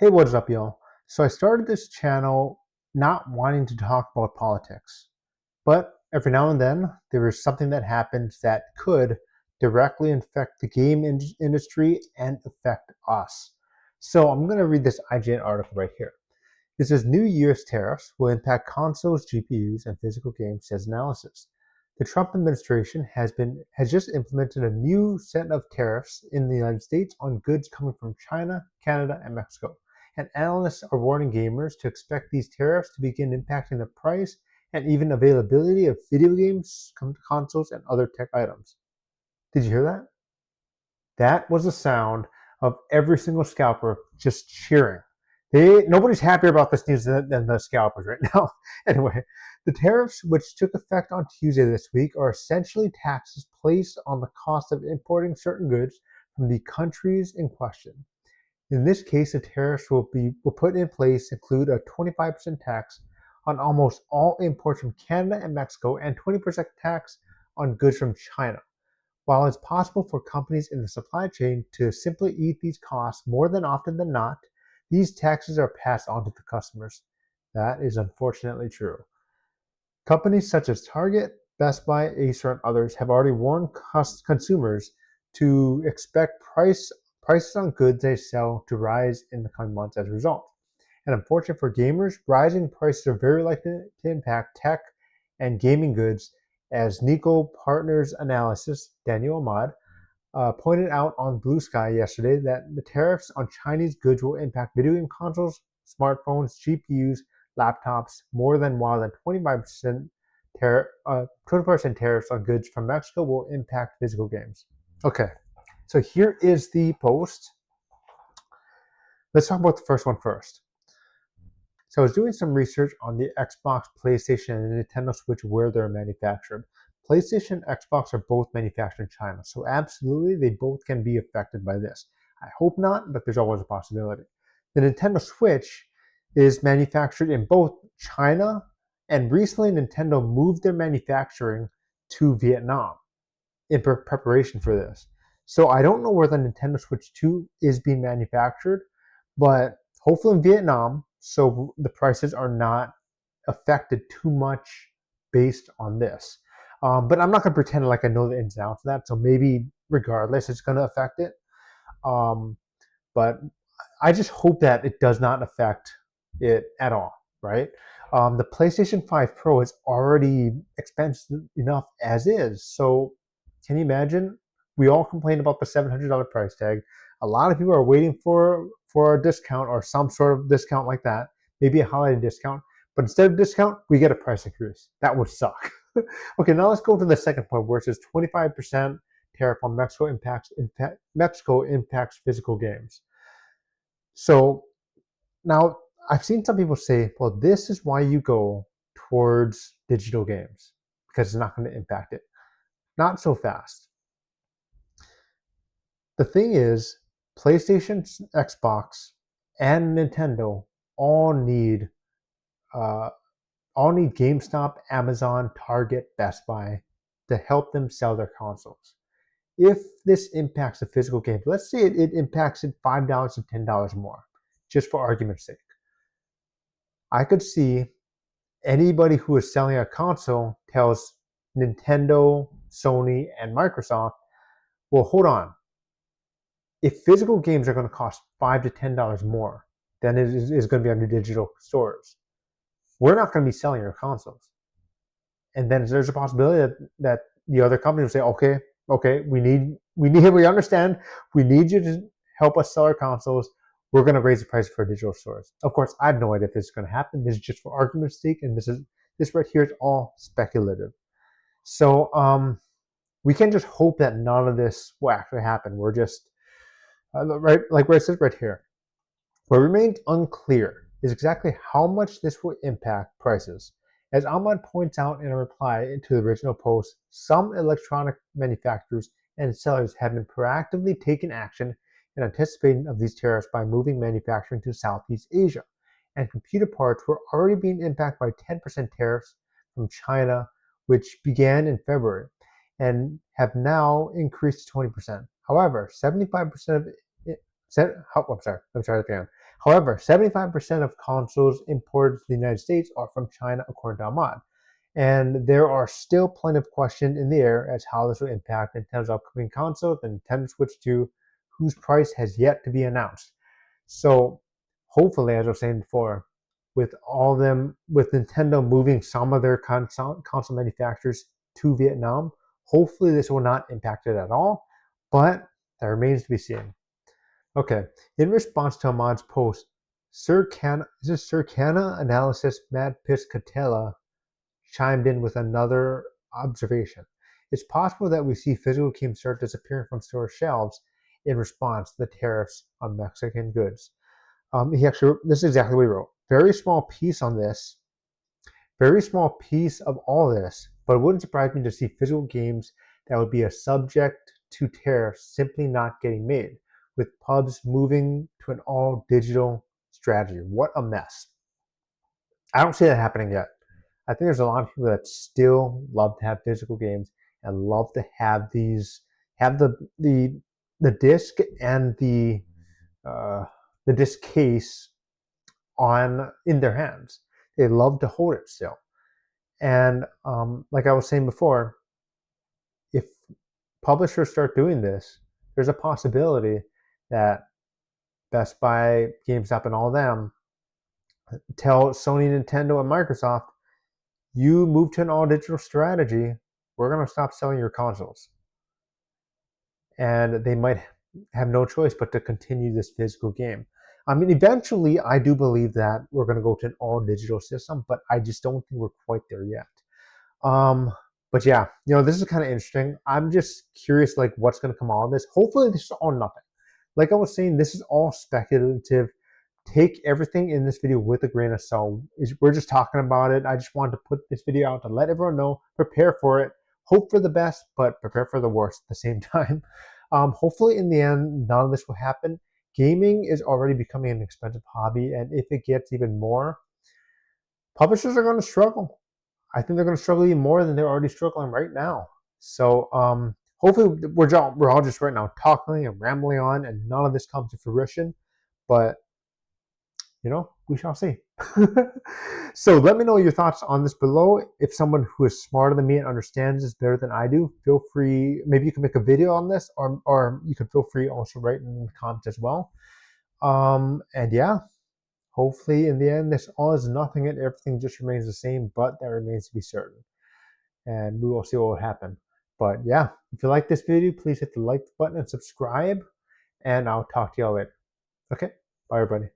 Hey, what's up, y'all? So I started this channel not wanting to talk about politics, but every now and then there is something that happens that could directly affect the game industry and affect us. So I'm going to read this IGN article right here. This is new US tariffs will impact consoles, GPUs, and physical games, says analysis. The Trump administration has just implemented a new set of tariffs in the United States on goods coming from China, Canada, and Mexico. And analysts are warning gamers to expect these tariffs to begin impacting the price and even availability of video games, consoles, and other tech items. Did you hear that? That was the sound of every single scalper just cheering. Nobody's happier about this news than the scalpers right now. Anyway, the tariffs, which took effect on Tuesday this week, are essentially taxes placed on the cost of importing certain goods from the countries in question. In this case, the tariffs will put in place include a 25% tax on almost all imports from Canada and Mexico and 20% tax on goods from China. While it's possible for companies in the supply chain to simply eat these costs more than often than not, these taxes are passed on to the customers. That is unfortunately true. Companies such as Target, Best Buy, Acer, and others have already warned consumers to expect prices on goods they sell to rise in the coming months as a result. And unfortunately for gamers, rising prices are very likely to impact tech and gaming goods, as Nico Partners analysis Daniel Ahmad pointed out on Blue Sky yesterday that the tariffs on Chinese goods will impact video game consoles, smartphones, GPUs, laptops more than more than 25% 25% tariffs on goods from Mexico will impact physical games. Okay, so here is the post. Let's talk about the first one first. So I was doing some research on the Xbox, PlayStation, and Nintendo Switch where they're manufactured. PlayStation and Xbox are both manufactured in China, so absolutely they both can be affected by this. I hope not, but there's always a possibility. The Nintendo Switch is manufactured in both China, and recently Nintendo moved their manufacturing to Vietnam in preparation for this. So I don't know where the Nintendo Switch 2 is being manufactured, but hopefully in Vietnam, so the prices are not affected too much based on this. But I'm not going to pretend like I know the ins and outs of that. So maybe regardless, it's going to affect it. But I just hope that it does not affect it at all, right? The PlayStation 5 Pro is already expensive enough as is. So can you imagine? We all complain about the $700 price tag. A lot of people are waiting for a discount or some sort of discount like that, maybe a holiday discount. But instead of discount, we get a price increase. That would suck. Okay, now let's go to the second point, where it says 25% tariff on Mexico impacts physical games. So now I've seen some people say, well, this is why you go towards digital games because it's not going to impact it. Not so fast. The thing is, PlayStation, Xbox, and Nintendo all need GameStop, Amazon, Target, Best Buy to help them sell their consoles. If this impacts the physical game, let's say it impacts it $5 to $10 more, just for argument's sake. I could see anybody who is selling a console tells Nintendo, Sony, and Microsoft, well, hold on. If physical games are going to cost $5 to $10 more than it is going to be on your digital stores, we're not going to be selling your consoles. And then there's a possibility that the other company will say, okay, we understand, we need you to help us sell our consoles. We're going to raise the price for digital stores. Of course, I have no idea if this is going to happen. This is just for argument's sake, and this right here is all speculative. So we can just hope that none of this will actually happen. We're just right, like where it says right here. What remains unclear is exactly how much this will impact prices. As Ahmad points out in a reply to the original post, some electronic manufacturers and sellers have been proactively taking action in anticipation of these tariffs by moving manufacturing to Southeast Asia. And computer parts were already being impacted by 10% tariffs from China, which began in February and have now increased to 20%. However, 75% of it, I'm sorry again. However, 75% of consoles imported to the United States are from China, according to Ahmad. And there are still plenty of questions in the air as how this will impact Nintendo's upcoming console, the Nintendo Switch 2, whose price has yet to be announced. So hopefully, as I was saying before, with Nintendo moving some of their console manufacturers to Vietnam, hopefully this will not impact it at all, but that remains to be seen. Okay, in response to Ahmad's post, Sir Cana analysis Matt Piscatella chimed in with another observation. It's possible that we see physical games start disappearing from store shelves in response to the tariffs on Mexican goods. This is exactly what he wrote. Very small piece of all this, but it wouldn't surprise me to see physical games that would be a subject to tariffs simply not getting made, with pubs moving to an all digital strategy. What a mess. I don't see that happening yet. I think there's a lot of people that still love to have physical games and love to have have the disc and the disc case on in their hands. They love to hold it still. And like I was saying before, if publishers start doing this, there's a possibility that Best Buy, GameStop, and all of them tell Sony, Nintendo, and Microsoft, you move to an all digital strategy, we're going to stop selling your consoles. And they might have no choice but to continue this physical game. I mean, eventually, I do believe that we're going to go to an all digital system, but I just don't think we're quite there yet. But yeah, this is kind of interesting. I'm just curious, like, what's going to come out of this. Hopefully, this is all nothing. Like I was saying, this is all speculative. Take everything in this video with a grain of salt. We're just talking about it. I just wanted to put this video out to let everyone know, prepare for it, hope for the best, but prepare for the worst at the same time. Hopefully, in the end, none of this will happen. Gaming is already becoming an expensive hobby, and if it gets even more, publishers are going to struggle. I think they're going to struggle even more than they're already struggling right now. So hopefully we're all just right now talking and rambling on, and none of this comes to fruition. But we shall see. So let me know your thoughts on this below. If someone who is smarter than me and understands this better than I do, feel free. Maybe you can make a video on this, or you can feel free also write in the comments as well. And yeah, hopefully in the end, this all is nothing and everything just remains the same, but that remains to be certain. And we will see what will happen. But yeah, if you like this video, please hit the like button and subscribe, and I'll talk to y'all later. Okay, bye everybody.